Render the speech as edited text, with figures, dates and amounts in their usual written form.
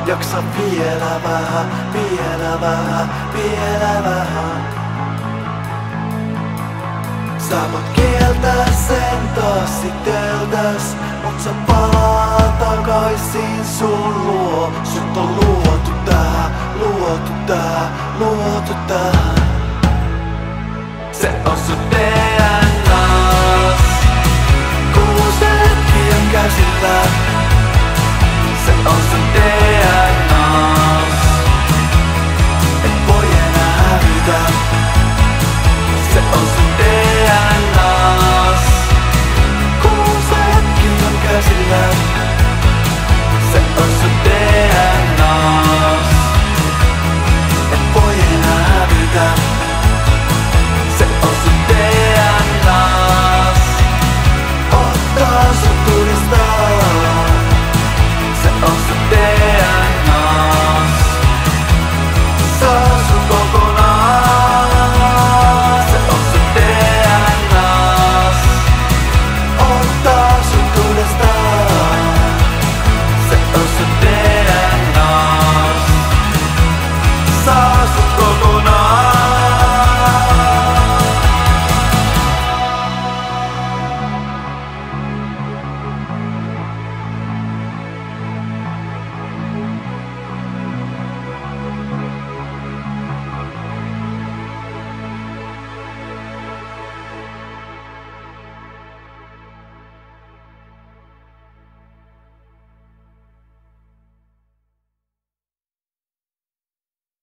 Jaksa vielä vähän, vielä vähän, vielä vähän. Sä voit kieltää sen taas iteltäs, mut sä palaat takaisin sun luo. Sut on luotu tähän, luotu tähän, luotu tähän. Se on sun DNAs, kuuset hetken käsillä. Se on sun